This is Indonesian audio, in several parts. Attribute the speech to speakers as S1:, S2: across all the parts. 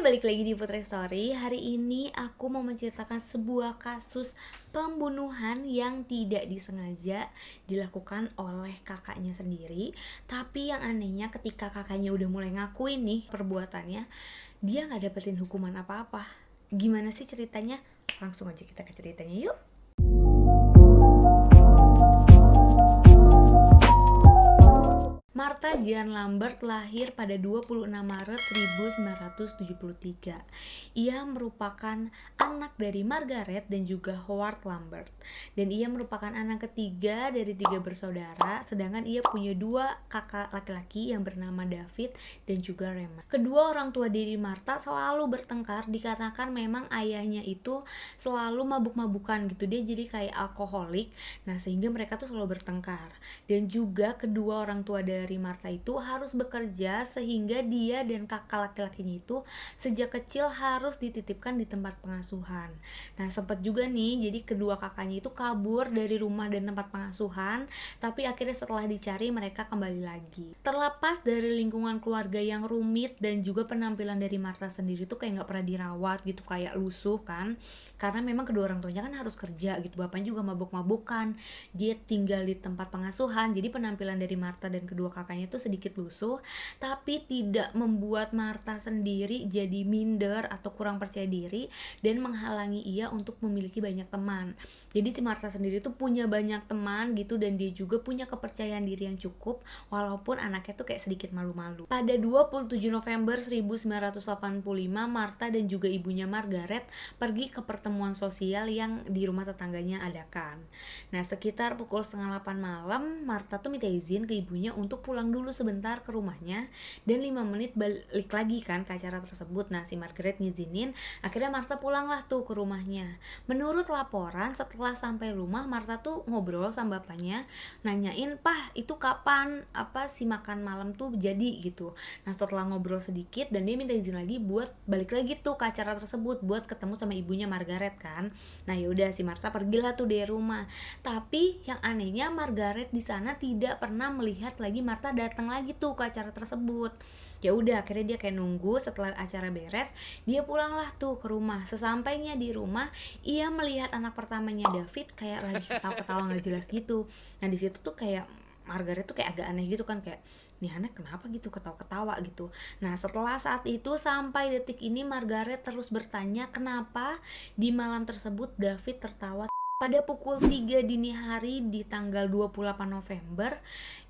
S1: balik lagi di Putri Story. Hari ini aku mau menceritakan sebuah kasus pembunuhan yang tidak disengaja dilakukan oleh kakaknya sendiri. Tapi yang anehnya ketika kakaknya udah mulai ngakuin nih perbuatannya, dia gak dapetin hukuman apa-apa. Gimana sih ceritanya? Langsung aja kita ke ceritanya yuk. Martha Jean Lambert lahir pada 26 Maret 1973. Ia merupakan anak dari Margaret dan juga Howard Lambert. Dan ia merupakan anak ketiga dari 3 bersaudara, sedangkan ia punya 2 kakak laki-laki yang bernama David dan juga Raymond. Kedua orang tua dari Martha selalu bertengkar, dikarenakan memang ayahnya itu selalu mabuk-mabukan gitu. Dia jadi kayak alkoholik. Nah, sehingga mereka tuh selalu bertengkar. Dan juga kedua orang tua dari Martha itu harus bekerja, sehingga dia dan kakak laki-lakinya itu sejak kecil harus dititipkan di tempat pengasuhan. Nah, sempat juga nih, jadi kedua kakaknya itu kabur dari rumah dan tempat pengasuhan, tapi akhirnya setelah dicari mereka kembali lagi. Terlepas dari lingkungan keluarga yang rumit dan juga penampilan dari Martha sendiri tuh kayak gak pernah dirawat gitu, kayak lusuh kan, karena memang kedua orang tuanya kan harus kerja gitu, bapaknya juga mabuk-mabukan, dia tinggal di tempat pengasuhan. Jadi penampilan dari Martha dan kedua kakaknya itu sedikit lusuh, tapi tidak membuat Martha sendiri jadi minder atau kurang percaya diri dan menghalangi ia untuk memiliki banyak teman. Jadi si Martha sendiri tuh punya banyak teman gitu, dan dia juga punya kepercayaan diri yang cukup walaupun anaknya tuh kayak sedikit malu-malu. Pada 27 November 1985, Martha dan juga ibunya Margaret pergi ke pertemuan sosial yang di rumah tetangganya adakan. Nah, sekitar pukul 7:30 malam, Martha tuh minta izin ke ibunya untuk pulang dulu sebentar ke rumahnya dan 5 menit balik lagi kan ke acara tersebut. Nah, si Margaret ngizinin, akhirnya Martha pulanglah tuh ke rumahnya. Menurut laporan, setelah sampai rumah, Martha tuh ngobrol sama bapaknya, nanyain, "Pah, itu kapan si makan malam tuh jadi?" gitu. Nah, setelah ngobrol sedikit dan dia minta izin lagi buat balik lagi tuh ke acara tersebut buat ketemu sama ibunya Margaret kan. Nah, yaudah si Martha pergilah tuh dari rumah. Tapi yang anehnya Margaret di sana tidak pernah melihat lagi Martha datang lagi tuh ke acara tersebut. Ya udah, akhirnya dia kayak nunggu. Setelah acara beres, dia pulanglah tuh ke rumah. Sesampainya di rumah, ia melihat anak pertamanya David kayak lagi ketawa-ketawa nggak jelas gitu. Nah, di situ tuh kayak Margaret tuh kayak agak aneh gitu kan, kayak nih anak kenapa gitu ketawa-ketawa gitu. Nah, setelah saat itu sampai detik ini Margaret terus bertanya kenapa di malam tersebut David tertawa. Pada pukul 3 dini hari di tanggal 28 November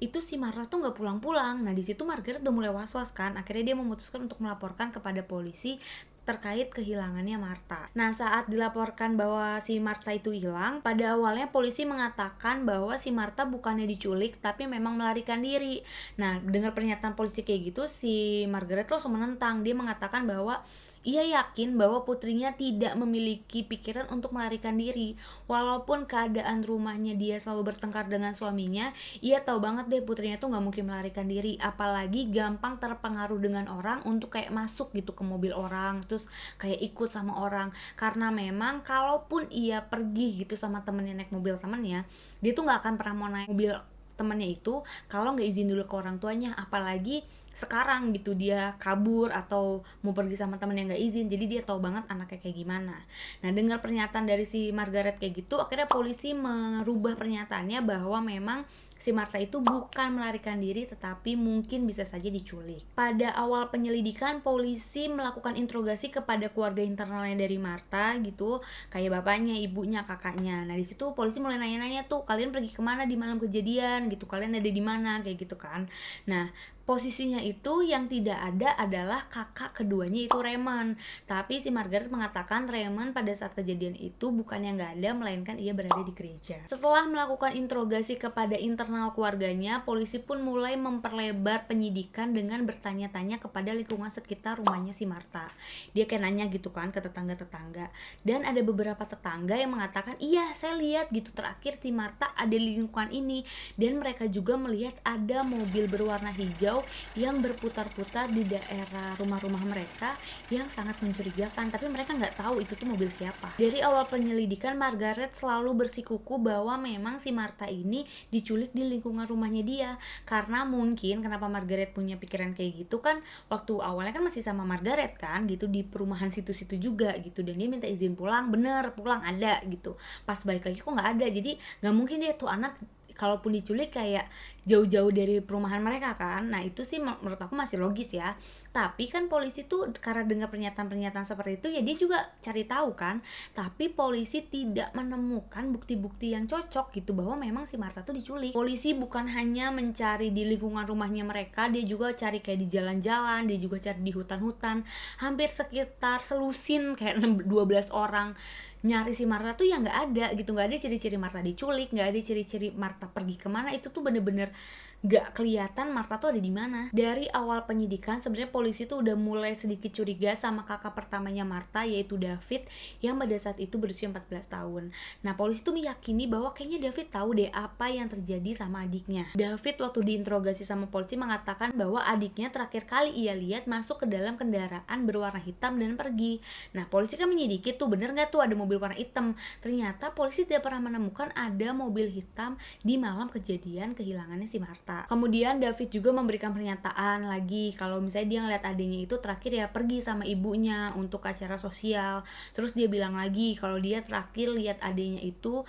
S1: itu si Martha tuh gak pulang-pulang. Nah, di situ Margaret udah mulai was-was kan. Akhirnya dia memutuskan untuk melaporkan kepada polisi terkait kehilangannya Martha. Nah, saat dilaporkan bahwa si Martha itu hilang, pada awalnya polisi mengatakan bahwa si Martha bukannya diculik tapi memang melarikan diri. Nah, dengar pernyataan polisi kayak gitu, si Margaret langsung menentang. Dia mengatakan bahwa ia yakin bahwa putrinya tidak memiliki pikiran untuk melarikan diri. Walaupun keadaan rumahnya dia selalu bertengkar dengan suaminya, ia tahu banget deh putrinya tuh gak mungkin melarikan diri. Apalagi gampang terpengaruh dengan orang untuk kayak masuk gitu ke mobil orang, terus kayak ikut sama orang. Karena memang kalaupun ia pergi gitu sama temennya, naik mobil temennya, dia tuh gak akan pernah mau naik mobil temennya itu kalau gak izin dulu ke orang tuanya. Apalagi sekarang gitu dia kabur atau mau pergi sama temen yang gak izin, jadi dia tahu banget anaknya kayak gimana. Nah, dengar pernyataan dari si Margaret kayak gitu, akhirnya polisi merubah pernyataannya bahwa memang si Martha itu bukan melarikan diri tetapi mungkin bisa saja diculik. Pada awal penyelidikan, polisi melakukan interogasi kepada keluarga internalnya dari Martha gitu, kayak bapaknya, ibunya, kakaknya. Nah, di situ polisi mulai nanya-nanya tuh, kalian pergi kemana di malam kejadian gitu, kalian ada di mana kayak gitu kan. Nah, posisinya itu yang tidak ada adalah kakak keduanya itu Raymond. Tapi si Margaret mengatakan Raymond pada saat kejadian itu bukannya nggak ada, melainkan ia berada di gereja. Setelah melakukan interogasi kepada internal keluarganya, polisi pun mulai memperlebar penyidikan dengan bertanya-tanya kepada lingkungan sekitar rumahnya si Martha. Dia kayak nanya gitu kan ke tetangga-tetangga. Dan ada beberapa tetangga yang mengatakan, iya saya lihat gitu terakhir si Martha ada di lingkungan ini. Dan mereka juga melihat ada mobil berwarna hijau yang berputar-putar di daerah rumah-rumah mereka yang sangat mencurigakan, tapi mereka nggak tahu itu tuh mobil siapa. Dari awal penyelidikan, Margaret selalu bersikuku bahwa memang si Martha ini diculik di di lingkungan rumahnya dia. Karena mungkin kenapa Margaret punya pikiran kayak gitu kan, waktu awalnya kan masih sama Margaret kan gitu, di perumahan situ-situ juga gitu, dan dia minta izin pulang, bener pulang ada gitu, pas balik lagi kok nggak ada. Jadi nggak mungkin dia tuh anak kalaupun diculik kayak jauh-jauh dari perumahan mereka kan. Nah itu sih menurut aku masih logis ya. Tapi kan polisi tuh karena dengar pernyataan-pernyataan seperti itu ya dia juga cari tahu kan. Tapi polisi tidak menemukan bukti-bukti yang cocok gitu bahwa memang si Martha tuh diculik. Polisi bukan hanya mencari di lingkungan rumahnya mereka, dia juga cari kayak di jalan-jalan, dia juga cari di hutan-hutan, hampir sekitar selusin kayak 12 orang nyari si Martha tuh ya nggak ada gitu, nggak ada ciri-ciri Martha diculik, nggak ada ciri-ciri Martha pergi kemana, itu tuh bener-bener nggak kelihatan Martha tuh ada di mana. Dari awal penyidikan sebenarnya polisi tuh udah mulai sedikit curiga sama kakak pertamanya Martha, yaitu David, yang pada saat itu berusia 14 tahun. Nah polisi tuh meyakini bahwa kayaknya David tahu deh apa yang terjadi sama adiknya. David waktu diinterogasi sama polisi mengatakan bahwa adiknya terakhir kali ia lihat masuk ke dalam kendaraan berwarna hitam dan pergi. Nah polisi kan menyelidiki tuh bener nggak tuh ada mobil warna hitam. Ternyata polisi tidak pernah menemukan ada mobil hitam di malam kejadian kehilangannya si Martha. Kemudian David juga memberikan pernyataan lagi kalau misalnya dia ngeliat adiknya itu terakhir ya pergi sama ibunya untuk acara sosial. Terus dia bilang lagi kalau dia terakhir lihat adiknya itu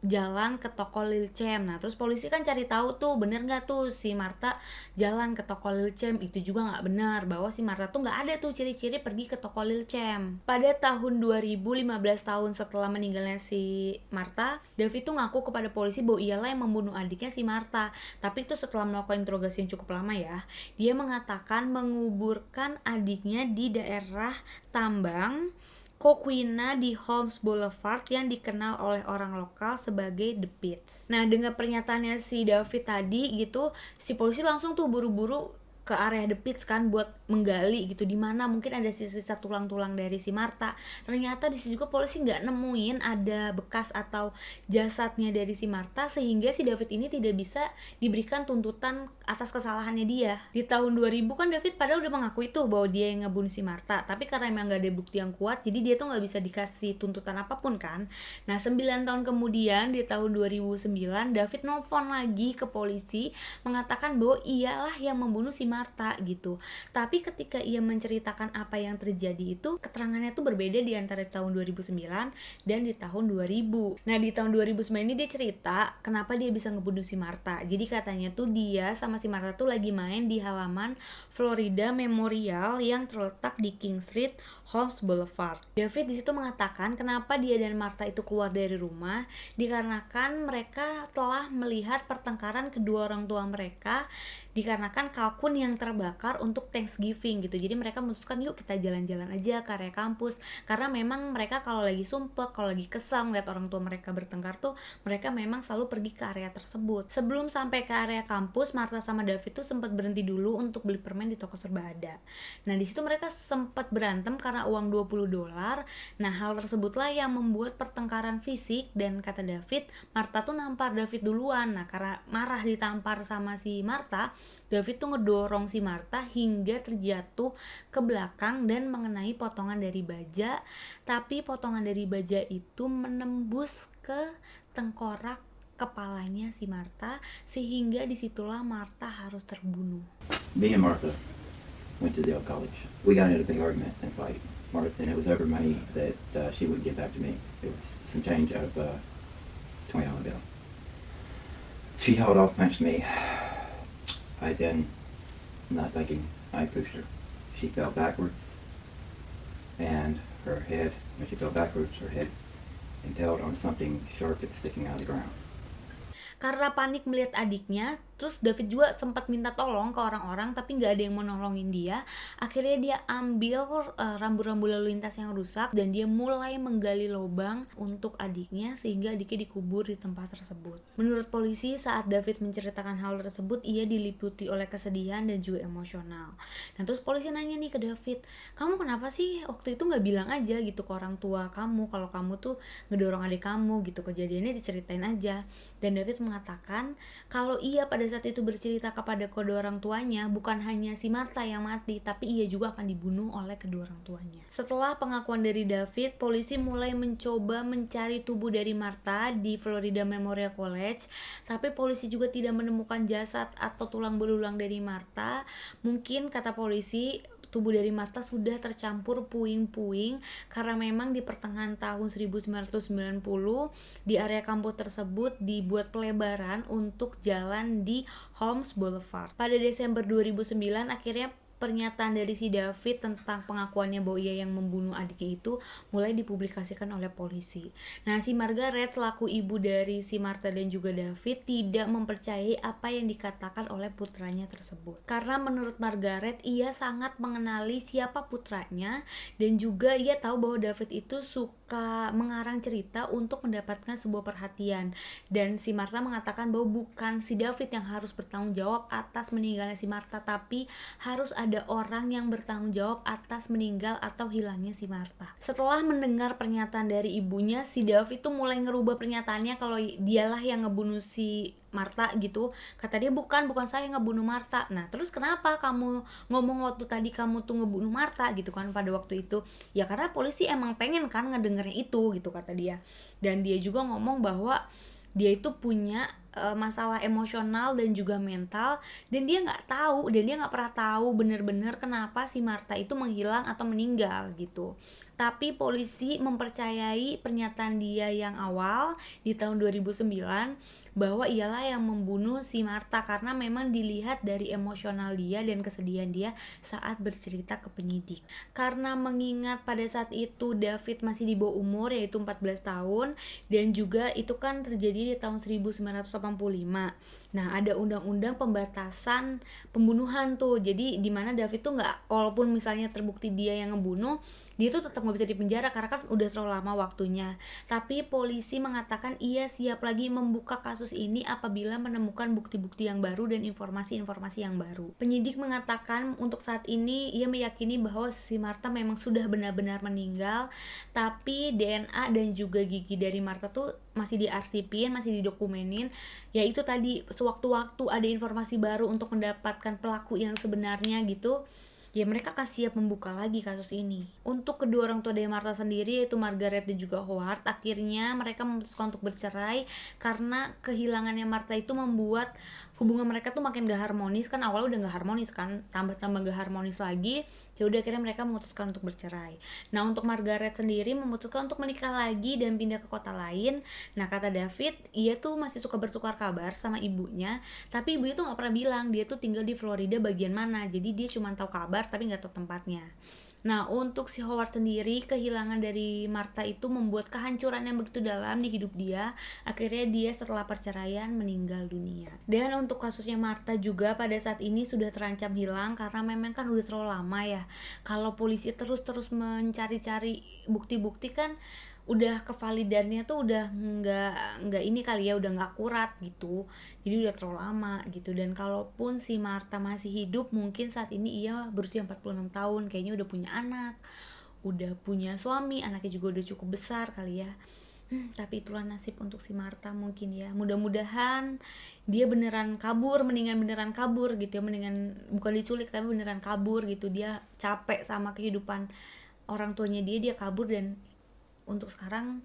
S1: jalan ke toko Lil Cem. Nah terus polisi kan cari tahu tuh bener nggak tuh si Martha jalan ke toko Lil Cem. Itu juga nggak benar, bahwa si Martha tuh nggak ada tuh ciri-ciri pergi ke toko Lil Cem. Pada tahun 2015, tahun setelah meninggalnya si Martha, David tuh ngaku kepada polisi bahwa ialah yang membunuh adiknya si Martha. Tapi itu setelah melakukan interogasi yang cukup lama ya, dia mengatakan menguburkan adiknya di daerah tambang Coquina di Holmes Boulevard yang dikenal oleh orang lokal sebagai The Pits. Nah dengan pernyataannya si David tadi gitu, si polisi langsung tuh buru-buru ke area The Pits kan buat menggali gitu di mana mungkin ada sisa-sisa tulang-tulang dari si Martha. Ternyata di situ juga polisi nggak nemuin ada bekas atau jasadnya dari si Martha, sehingga si David ini tidak bisa diberikan tuntutan atas kesalahannya dia. Di tahun 2000 kan David padahal udah mengakui tuh bahwa dia yang ngebunuh si Martha, tapi karena emang nggak ada bukti yang kuat jadi dia tuh nggak bisa dikasih tuntutan apapun kan. Nah 9 tahun kemudian di tahun 2009 David nelfon lagi ke polisi mengatakan bahwa ialah yang membunuh si Martha gitu. Tapi ketika ia menceritakan apa yang terjadi itu keterangannya tuh berbeda di antara tahun 2009 dan di tahun 2000. Nah di tahun 2009 ini dia cerita kenapa dia bisa ngebunuh si Martha. Jadi katanya tuh dia sama si Martha tuh lagi main di halaman Florida Memorial yang terletak di King Street, Holmes Boulevard. David di situ mengatakan kenapa dia dan Martha itu keluar dari rumah dikarenakan mereka telah melihat pertengkaran kedua orang tua mereka dikarenakan kalkun yang terbakar untuk Thanksgiving gitu. Jadi mereka memutuskan yuk kita jalan-jalan aja ke area kampus, karena memang mereka kalau lagi sumpek, kalau lagi kesal ngeliat orang tua mereka bertengkar tuh mereka memang selalu pergi ke area tersebut. Sebelum sampai ke area kampus, Martha sama David tuh sempat berhenti dulu untuk beli permen di toko serba ada. Nah di situ mereka sempat berantem karena uang $20. Nah hal tersebutlah yang membuat pertengkaran fisik, dan kata David, Martha tuh nampar David duluan. Nah karena marah ditampar sama si Martha, David tuh ngedorong si Martha hingga terjatuh ke belakang dan mengenai potongan dari baja, tapi potongan dari baja itu menembus ke tengkorak kepalanya si Martha, sehingga disitulah Martha harus terbunuh.
S2: Me and Martha went to the old college. We got into a big argument and fight. Martha, and it was over money that she wouldn't give back to me. It was some change out of $20 bill. She held off, punched me. I then, not thinking, I pushed her. She fell backwards, and her head, when she fell backwards, her head impaled on something sharp that was sticking out of the ground.
S1: Karena panik melihat adiknya, terus David juga sempat minta tolong ke orang-orang tapi nggak ada yang mau nolongin dia. Akhirnya dia ambil rambu-rambu lalu lintas yang rusak dan dia mulai menggali lubang untuk adiknya sehingga adiknya dikubur di tempat tersebut. Menurut polisi, saat David menceritakan hal tersebut, ia diliputi oleh kesedihan dan juga emosional. Nah terus polisi nanya nih ke David, kamu kenapa sih waktu itu nggak bilang aja gitu ke orang tua kamu kalau kamu tuh ngedorong adik kamu gitu, kejadiannya diceritain aja. Dan David mengatakan kalau ia pada saat itu bercerita kepada kedua orang tuanya, bukan hanya si Martha yang mati, tapi ia juga akan dibunuh oleh kedua orang tuanya. Setelah pengakuan dari David, polisi mulai mencoba mencari tubuh dari Martha di Florida Memorial College, tapi polisi juga tidak menemukan jasad atau tulang belulang dari Martha. Mungkin kata polisi, tubuh dari Martha sudah tercampur puing-puing karena memang di pertengahan tahun 1990 di area kampus tersebut dibuat pelebaran untuk jalan di Holmes Boulevard. Pada Desember 2009 akhirnya pernyataan dari si David tentang pengakuannya bahwa ia yang membunuh adiknya itu mulai dipublikasikan oleh polisi. Nah, si Margaret selaku ibu dari si Martha dan juga David tidak mempercayai apa yang dikatakan oleh putranya tersebut. Karena menurut Margaret, ia sangat mengenali siapa putranya dan juga ia tahu bahwa David itu suka mengarang cerita untuk mendapatkan sebuah perhatian. Dan si Martha mengatakan bahwa bukan si David yang harus bertanggung jawab atas meninggalnya si Martha, tapi harus ada orang yang bertanggung jawab atas meninggal atau hilangnya si Martha. Setelah mendengar pernyataan dari ibunya, si David tuh mulai ngerubah pernyataannya kalau dialah yang ngebunuh si Martha gitu. Kata dia, bukan saya yang ngebunuh Martha. Nah, terus kenapa kamu ngomong waktu tadi kamu tuh ngebunuh Martha gitu kan pada waktu itu? Ya karena polisi emang pengen kan ngedengernya itu gitu, kata dia. Dan dia juga ngomong bahwa dia itu punya masalah emosional dan juga mental, dan dia nggak tahu dan dia nggak pernah tahu benar-benar kenapa si Martha itu menghilang atau meninggal gitu. Tapi polisi mempercayai pernyataan dia yang awal di tahun 2009 bahwa ialah yang membunuh si Martha karena memang dilihat dari emosional dia dan kesedihan dia saat bercerita ke penyidik. Karena mengingat pada saat itu David masih di bawah umur, yaitu 14 tahun, dan juga itu kan terjadi di tahun 1985. Nah, ada undang-undang pembatasan pembunuhan tuh. Jadi di mana David tuh nggak, walaupun misalnya terbukti dia yang ngebunuh, dia tuh tetap nggak bisa dipenjara karena kan udah terlalu lama waktunya. Tapi polisi mengatakan ia siap lagi membuka kasus ini apabila menemukan bukti-bukti yang baru dan informasi-informasi yang baru. Penyidik mengatakan untuk saat ini ia meyakini bahwa si Martha memang sudah benar-benar meninggal, tapi DNA dan juga gigi dari Martha tuh masih diarsipin, masih didokumenin. Ya itu tadi, sewaktu-waktu ada informasi baru untuk mendapatkan pelaku yang sebenarnya gitu, ya mereka akan siap membuka lagi kasus ini. Untuk kedua orang tua dari Martha sendiri, yaitu Margaret dan juga Howard, akhirnya mereka memutuskan untuk bercerai karena kehilangannya Martha itu membuat hubungan mereka tuh makin gak harmonis. Kan awalnya udah gak harmonis kan, tambah-tambah gak harmonis lagi. Ya udah akhirnya mereka memutuskan untuk bercerai. Nah, untuk Margaret sendiri memutuskan untuk menikah lagi dan pindah ke kota lain. Nah, kata David, ia tuh masih suka bertukar kabar sama ibunya, tapi ibunya tuh gak pernah bilang dia tuh tinggal di Florida bagian mana. Jadi dia cuma tahu kabar tapi gak tahu tempatnya. Nah, untuk si Howard sendiri, kehilangan dari Martha itu membuat kehancuran yang begitu dalam di hidup dia. Akhirnya dia setelah perceraian meninggal dunia. Dan untuk kasusnya Martha juga pada saat ini sudah terancam hilang karena memang kan udah terlalu lama ya. Kalau polisi terus-terus mencari-cari bukti-bukti kan udah kevalidannya tuh udah nggak ini kali ya, udah nggak akurat gitu, jadi udah terlalu lama gitu. Dan kalaupun si Martha masih hidup, mungkin saat ini ia berusia 46 tahun, kayaknya udah punya anak, udah punya suami, anaknya juga udah cukup besar kali ya. Tapi itulah nasib untuk si Martha mungkin ya. Mudah-mudahan dia beneran kabur, mendingan beneran kabur gitu ya, mendingan bukan diculik tapi beneran kabur gitu. Dia capek sama kehidupan orang tuanya, dia kabur, dan untuk sekarang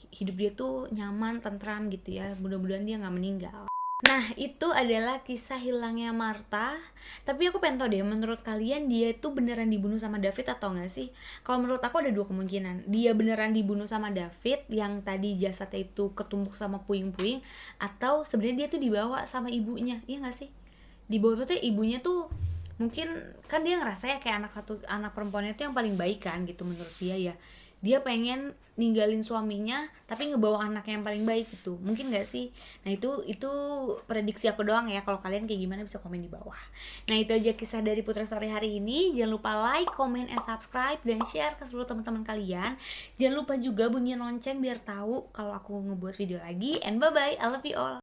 S1: hidup dia tuh nyaman, tentram gitu ya. Mudah-mudahan dia gak meninggal. Nah, itu adalah kisah hilangnya Martha. Tapi aku pengen tahu deh, menurut kalian dia tuh beneran dibunuh sama David atau gak sih? Kalau menurut aku ada dua kemungkinan. Dia beneran dibunuh sama David, yang tadi jasadnya itu ketumbuk sama puing-puing, atau sebenarnya dia tuh dibawa sama ibunya. Iya gak sih? Dibawa tuh ibunya tuh mungkin kan dia ngerasa ya kayak anak perempuannya tuh yang paling baik kan gitu menurut dia ya. Dia pengen ninggalin suaminya tapi ngebawa anaknya yang paling baik gitu. Mungkin gak sih? Nah, itu prediksi aku doang ya. Kalau kalian kayak gimana bisa komen di bawah. Nah, itu aja kisah dari Putra Story hari ini. Jangan lupa like, comment, and subscribe, dan share ke seluruh teman-teman kalian. Jangan lupa juga bunyiin lonceng biar tahu kalau aku ngebuat video lagi. And bye-bye, I love you all.